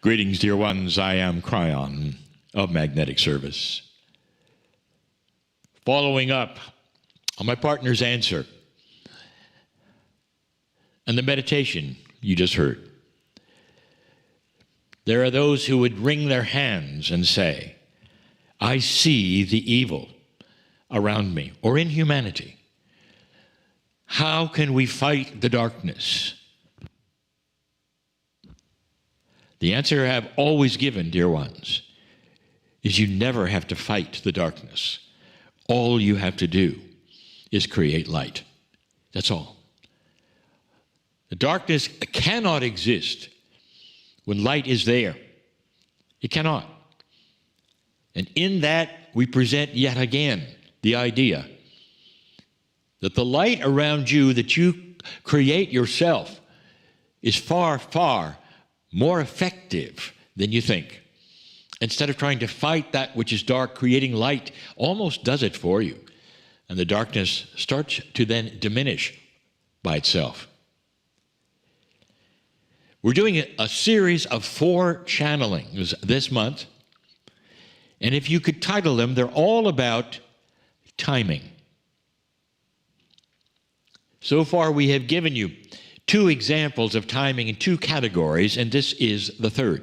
Greetings, dear ones. I am Kryon of Magnetic Service. Following up on my partner's answer and the meditation you just heard, there are those who would wring their hands and say, I see the evil around me or in humanity. How can we fight the darkness? The answer I have always given, dear ones, is you never have to fight the darkness. All you have to do is create light. That's all. The darkness cannot exist when light is there. It cannot. And in that, we present yet again the idea that the light around you that you create yourself is far, far more effective than you think. Instead of trying to fight that which is dark, creating light almost does it for you. And the darkness starts to then diminish by itself. We're doing a series of 4 channelings this month. And if you could title them, they're all about timing. So far, we have given you 2 examples of timing in 2 categories, and this is the 3rd.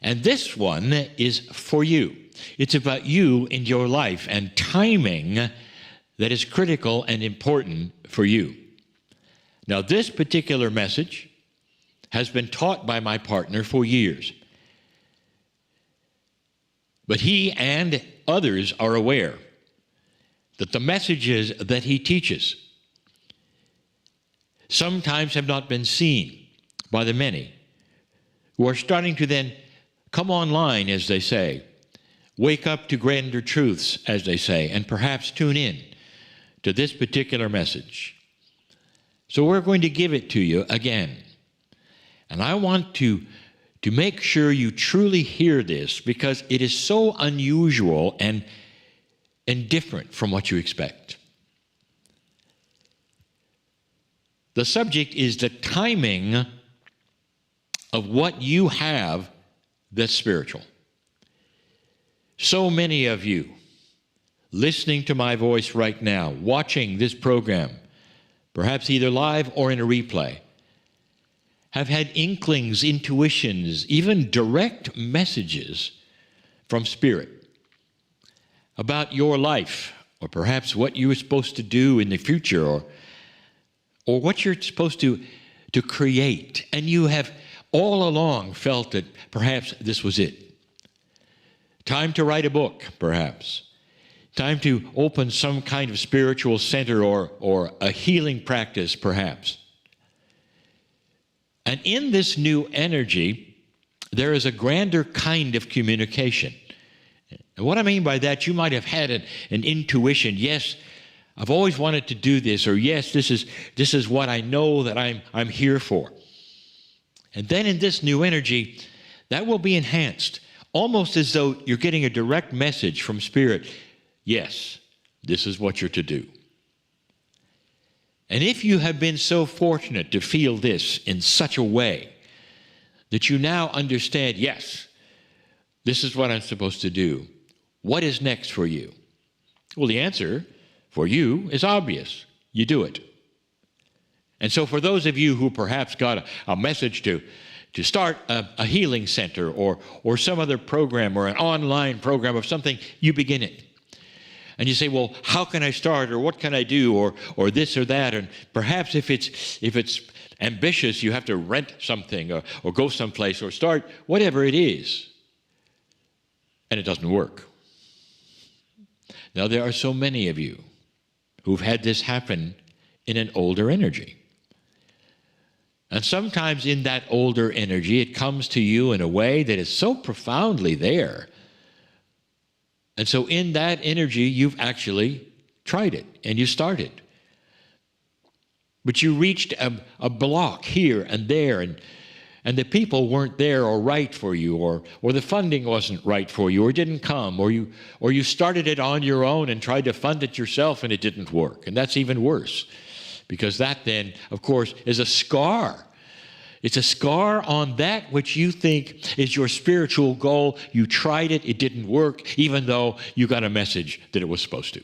And this one is for you. It's about you in your life and timing that is critical and important for you. Now, this particular message has been taught by my partner for years. But he and others are aware that the messages that he teaches sometimes have not been seen by the many who are starting to then come online, as they say, wake up to grander truths, as they say, and perhaps tune in to this particular message. So we're going to give it to you again. And I want to make sure you truly hear this, because it is so unusual and different from what you expect. The subject is the timing of what you have that's spiritual. So many of you listening to my voice right now, watching this program, perhaps either live or in a replay, have had inklings, intuitions, even direct messages from Spirit about your life, or perhaps what you were supposed to do in the future, or what you're supposed to create. And you have all along felt that perhaps this was it. Time to write a book, perhaps. Time to open some kind of spiritual center or a healing practice, perhaps. And in this new energy, there is a grander kind of communication. And what I mean by that, you might have had an intuition. Yes, I've always wanted to do this, or yes, this is what I know that I'm here for. And then in this new energy, that will be enhanced, almost as though you're getting a direct message from Spirit. Yes, this is what you're to do. And if you have been so fortunate to feel this in such a way that you now understand, yes, this is what I'm supposed to do, what is next for you? Well, the answer for you is obvious. You do it. And so for those of you who perhaps got a message to start a healing center or some other program or an online program of something, you begin it. And you say, well, how can I start, or what can I do, or this or that? And perhaps if it's ambitious, you have to rent something or go someplace or start whatever it is. And it doesn't work. Now, there are so many of you who've had this happen in an older energy. And sometimes in that older energy, it comes to you in a way that is so profoundly there. And so in that energy, you've actually tried it, and you started. But you reached a block here and there, and the people weren't there or right for you, or the funding wasn't right for you, or didn't come, or you started it on your own and tried to fund it yourself, and it didn't work. And that's even worse, because that then, of course, is a scar It's a scar on that which you think is your spiritual goal. You tried it, it didn't work, even though you got a message that it was supposed to.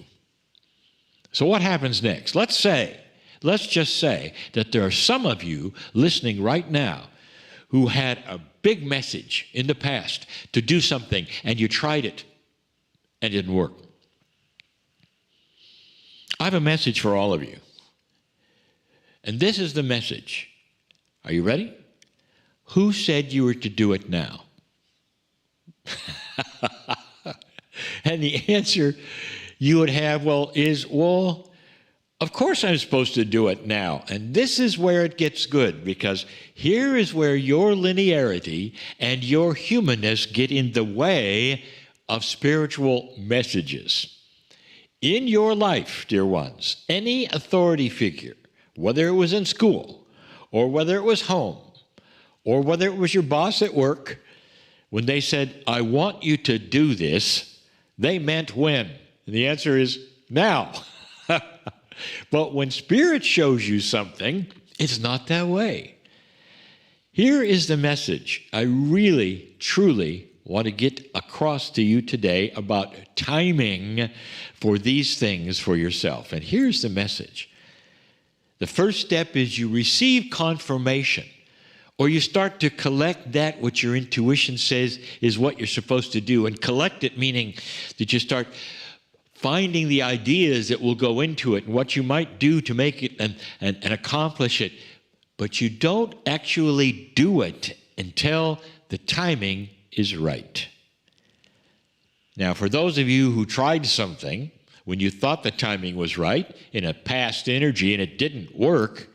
So what happens next? Let's just say that there are some of you listening right now who had a big message in the past to do something, and you tried it and it didn't work. I have a message for all of you. And this is the message. Are you ready? Who said you were to do it now? And the answer you would have, of course I'm supposed to do it now. And this is where it gets good, because here is where your linearity and your humanness get in the way of spiritual messages. In your life, dear ones, any authority figure, whether it was in school, or whether it was home, or whether it was your boss at work, when they said, I want you to do this, they meant when? And the answer is now. But when Spirit shows you something, it's not that way. Here is the message I really, truly want to get across to you today about timing for these things for yourself. And here's the message. The first step is you receive confirmation, or you start to collect that which your intuition says is what you're supposed to do. And collect it meaning that you start finding the ideas that will go into it and what you might do to make it and accomplish it. But you don't actually do it until the timing is right. Now, for those of you who tried something when you thought the timing was right in a past energy and it didn't work,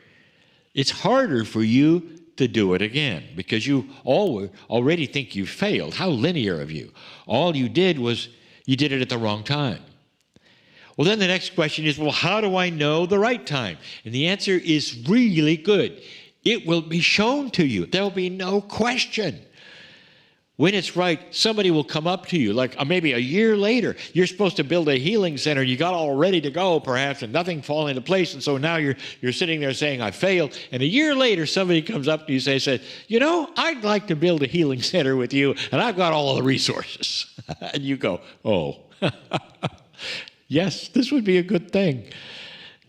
it's harder for you to do it again because you already think you failed. How linear of you. All you did was you did it at the wrong time. Well, then the next question is, how do I know the right time? And the answer is really good. It will be shown to you. There will be no question. When it's right, somebody will come up to you, like maybe a year later, you're supposed to build a healing center, you got all ready to go perhaps, and nothing fall into place, and so now you're sitting there saying, I failed, and a year later somebody comes up to you and says, I'd like to build a healing center with you, and I've got all the resources. And you go, yes, this would be a good thing,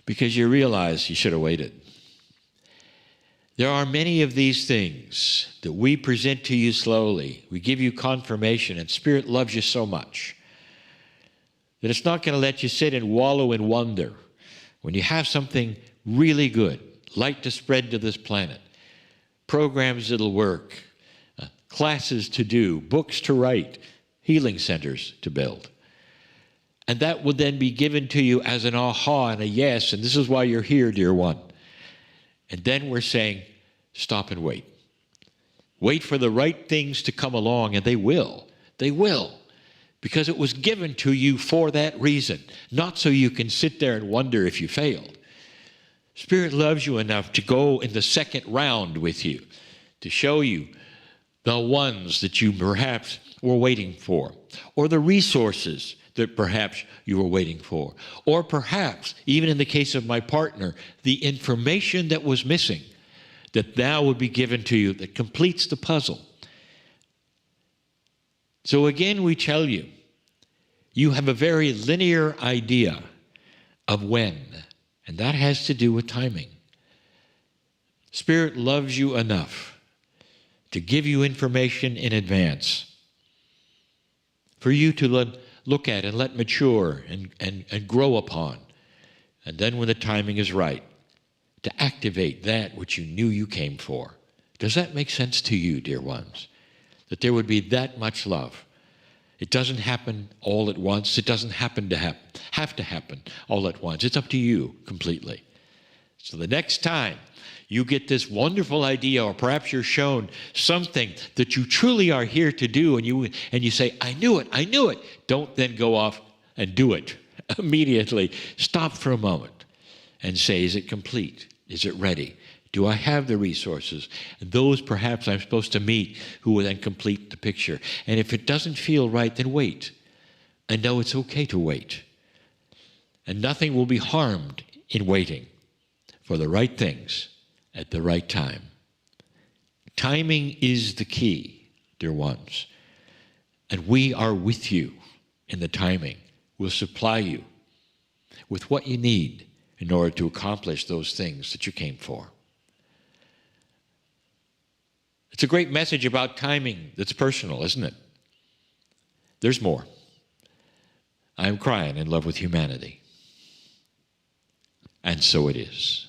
because you realize you should have waited. There are many of these things that we present to you slowly. We give you confirmation, and Spirit loves you so much that it's not going to let you sit and wallow in wonder. When you have something really good, light to spread to this planet, programs that'll work, classes to do, books to write, healing centers to build. And that will then be given to you as an aha and a yes, and this is why you're here, dear one. And then we're saying, stop and wait. Wait for the right things to come along, and they will. They will. Because it was given to you for that reason, not so you can sit there and wonder if you failed. Spirit loves you enough to go in the second round with you, to show you the ones that you perhaps were waiting for, or the resources that perhaps you were waiting for. Or perhaps, even in the case of my partner, the information that was missing, that now would be given to you, that completes the puzzle. So again, we tell you, you have a very linear idea of when, and that has to do with timing. Spirit loves you enough to give you information in advance for you to look at and let mature and grow upon. And then when the timing is right, to activate that which you knew you came for. Does that make sense to you, dear ones? That there would be that much love. It doesn't happen all at once. It doesn't have to happen all at once. It's up to you completely. So the next time you get this wonderful idea, or perhaps you're shown something that you truly are here to do, and you say, I knew it. Don't then go off and do it immediately. Stop for a moment and say, is it complete? Is it ready? Do I have the resources? And those perhaps I'm supposed to meet who will then complete the picture. And if it doesn't feel right, then wait. And know it's okay to wait. And nothing will be harmed in waiting for the right things at the right time. Timing is the key, dear ones. And we are with you in the timing. We'll supply you with what you need in order to accomplish those things that you came for. It's a great message about timing that's personal, isn't it? There's more. I'm crying in love with humanity. And so it is.